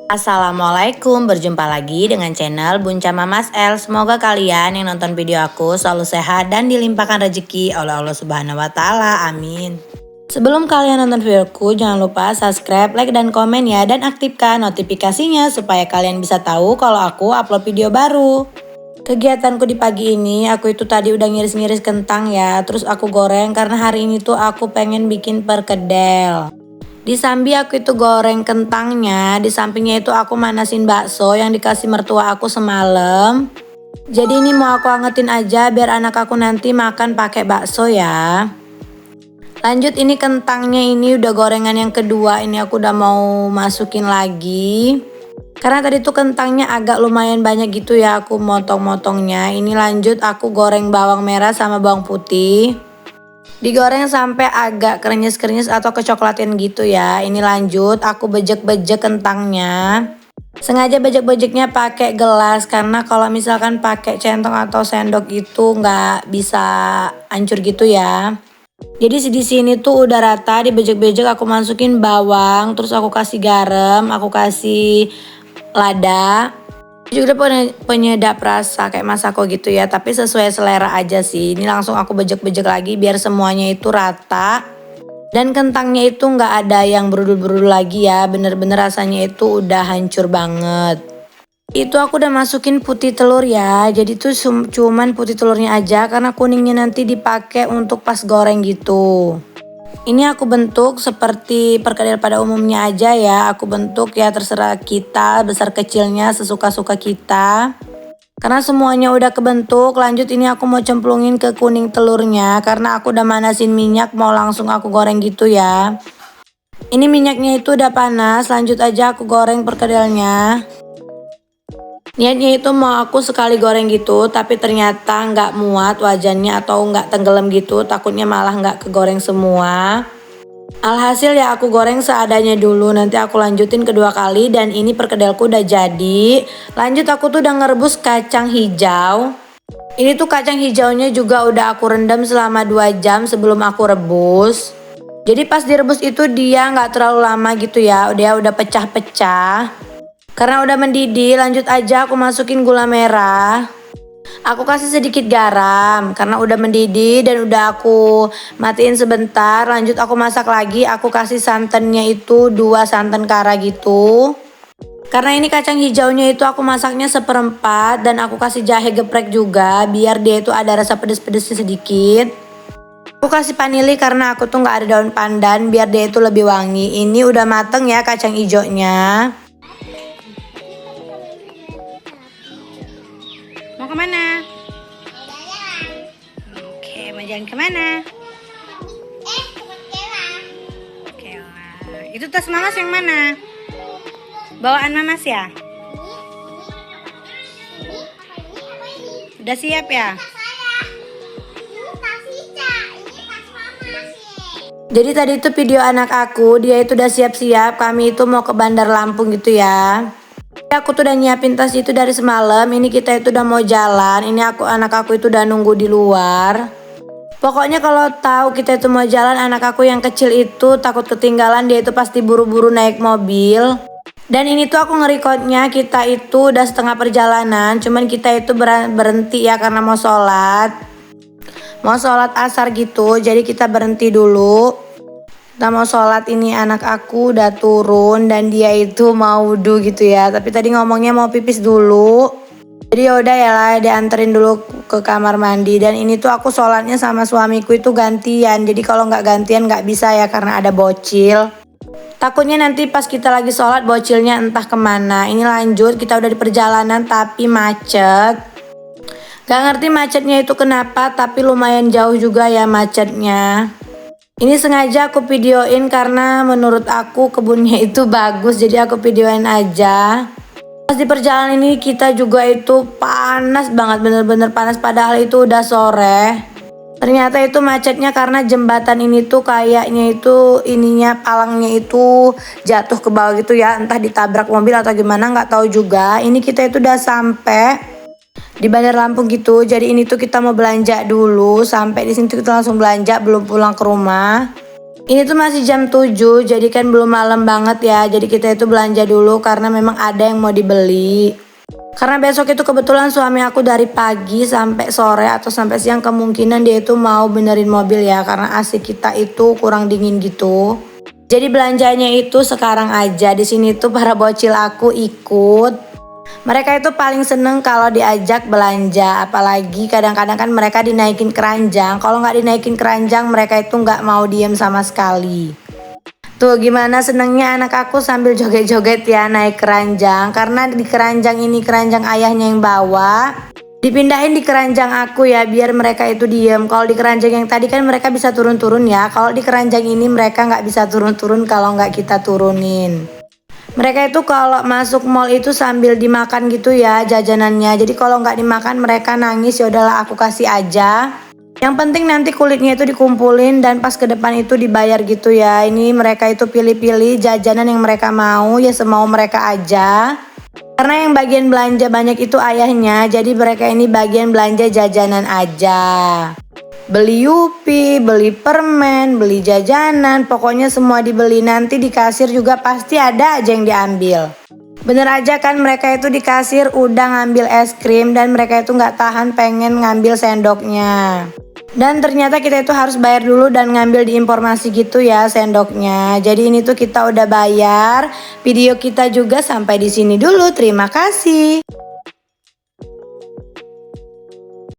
Assalamualaikum, berjumpa lagi dengan channel Bunca Mamas L. Semoga kalian yang nonton video aku selalu sehat dan dilimpahkan rezeki oleh Allah Subhanahu wa Ta'ala. Amin. Sebelum kalian nonton videoku, jangan lupa subscribe, like, dan komen ya. Dan aktifkan notifikasinya supaya kalian bisa tahu kalau aku upload video baru. Kegiatanku di pagi ini, aku itu tadi udah ngiris-ngiris kentang ya. Terus aku goreng karena hari ini tuh aku pengen bikin perkedel. Di sambi aku itu goreng kentangnya, di sampingnya itu aku manasin bakso yang dikasih mertua aku semalam. Jadi ini mau aku angetin aja biar anak aku nanti makan pakai bakso ya. Lanjut, ini kentangnya ini udah gorengan yang kedua, ini aku udah mau masukin lagi. Karena tadi tuh kentangnya agak lumayan banyak gitu ya, aku motong-motongnya. Ini lanjut aku goreng bawang merah sama bawang putih. Digoreng sampai agak krenyes-krenyes atau kecoklatan gitu ya. Ini lanjut aku bejek-bejek kentangnya. Sengaja bejek-bejeknya pakai gelas karena kalau misalkan pakai centong atau sendok itu nggak bisa hancur gitu ya. Jadi di sini tuh udah rata, dibejek-bejek aku masukin bawang, terus aku kasih garam, aku kasih lada. Juga penyedap rasa kayak masako gitu ya, tapi sesuai selera aja sih. Ini langsung aku bejek-bejek lagi biar semuanya itu rata. Dan kentangnya itu nggak ada yang berudul-berudul lagi ya, bener-bener rasanya itu udah hancur banget. Itu aku udah masukin putih telur ya, jadi tuh cuman putih telurnya aja karena kuningnya nanti dipakai untuk pas goreng gitu. Ini aku bentuk seperti perkedel pada umumnya aja ya. Aku bentuk ya, terserah kita besar kecilnya sesuka-suka kita. Karena semuanya udah kebentuk, lanjut ini aku mau cemplungin ke kuning telurnya. Karena aku udah manasin minyak, mau langsung aku goreng gitu ya. Ini minyaknya itu udah panas, lanjut aja aku goreng perkedelnya. Niatnya itu mau aku sekali goreng gitu, tapi ternyata nggak muat wajannya atau nggak tenggelam gitu, takutnya malah nggak kegoreng semua. Alhasil ya aku goreng seadanya dulu, nanti aku lanjutin kedua kali dan ini perkedelku udah jadi. Lanjut aku tuh udah ngerebus kacang hijau. Ini tuh kacang hijaunya juga udah aku rendam selama 2 jam sebelum aku rebus. Jadi pas direbus itu dia nggak terlalu lama gitu ya, dia udah pecah-pecah. Karena udah mendidih, lanjut aja aku masukin gula merah. Aku kasih sedikit garam karena udah mendidih dan udah aku matiin sebentar. Lanjut aku masak lagi, aku kasih santannya itu 2 santan kara gitu. Karena ini kacang hijaunya itu aku masaknya seperempat dan aku kasih jahe geprek juga biar dia itu ada rasa pedes-pedesnya sedikit. Aku kasih vanili karena aku tuh nggak ada daun pandan biar dia itu lebih wangi. Ini udah mateng ya kacang hijaunya. Mau kemana? Oke, mau jalan kemana? Itu tas Mamas yang mana? Bawaan Mamas ya? Udah siap ya? Jadi tadi itu video anak aku, dia itu udah siap-siap, kami itu mau ke Bandar Lampung gitu ya. Aku tuh udah nyiapin tas itu dari semalam. Ini kita itu udah mau jalan. Ini anak aku itu udah nunggu di luar. Pokoknya kalau tahu kita itu mau jalan, anak aku yang kecil itu takut ketinggalan, dia itu pasti buru-buru naik mobil. Dan ini tuh aku ngerekodnya kita itu udah setengah perjalanan, cuman kita itu berhenti ya karena mau sholat. Mau sholat asar gitu, jadi kita berhenti dulu. Kita mau sholat, ini anak aku udah turun dan dia itu mau wudhu gitu ya. Tapi tadi ngomongnya mau pipis dulu. Jadi yaudah ya lah, dianterin dulu ke kamar mandi. Dan ini tuh aku sholatnya sama suamiku itu gantian. Jadi kalau nggak gantian nggak bisa ya karena ada bocil. Takutnya nanti pas kita lagi sholat bocilnya entah kemana. Ini lanjut, kita udah di perjalanan tapi macet. Gak ngerti macetnya itu kenapa, tapi lumayan jauh juga ya macetnya. Ini sengaja aku videoin karena menurut aku kebunnya itu bagus, jadi aku videoin aja. Pas di perjalanan ini kita juga itu panas banget, bener-bener panas padahal itu udah sore. Ternyata itu macetnya karena jembatan ini tuh kayaknya itu ininya palangnya itu jatuh ke bawah gitu ya, entah ditabrak mobil atau gimana nggak tahu juga. Ini kita itu udah sampai di Bandar Lampung gitu. Jadi ini tuh kita mau belanja dulu, sampai di sini tuh kita langsung belanja, belum pulang ke rumah. Ini tuh masih jam 7, jadi kan belum malam banget ya. Jadi kita itu belanja dulu karena memang ada yang mau dibeli. Karena besok itu kebetulan suami aku dari pagi sampai sore atau sampai siang kemungkinan dia itu mau benerin mobil ya. Karena AC kita itu kurang dingin gitu. Jadi belanjanya itu sekarang aja. Di sini tuh para bocil aku ikut. Mereka itu paling seneng kalau diajak belanja, apalagi kadang-kadang kan mereka dinaikin keranjang. Kalau nggak dinaikin keranjang mereka itu nggak mau diem sama sekali. Tuh gimana senengnya anak aku sambil joget-joget ya naik keranjang. Karena di keranjang ini keranjang ayahnya yang bawa. Dipindahin di keranjang aku ya biar mereka itu diem. Kalau di keranjang yang tadi kan mereka bisa turun-turun ya. Kalau di keranjang ini mereka nggak bisa turun-turun kalau nggak kita turunin. Mereka itu kalau masuk mall itu sambil dimakan gitu ya jajanannya. Jadi kalau nggak dimakan mereka nangis, ya udahlah aku kasih aja. Yang penting nanti kulitnya itu dikumpulin dan pas ke depan itu dibayar gitu ya. Ini mereka itu pilih-pilih jajanan yang mereka mau, ya semau mereka aja. Karena yang bagian belanja banyak itu ayahnya, jadi mereka ini bagian belanja jajanan aja. Beli yupi, beli permen, beli jajanan, pokoknya semua dibeli. Nanti di kasir juga pasti ada aja yang diambil. Bener aja kan mereka itu di kasir udah ngambil es krim dan mereka itu nggak tahan pengen ngambil sendoknya. Dan ternyata kita itu harus bayar dulu dan ngambil di informasi gitu ya sendoknya. Jadi ini tuh kita udah bayar. Video kita juga sampai di sini dulu. Terima kasih.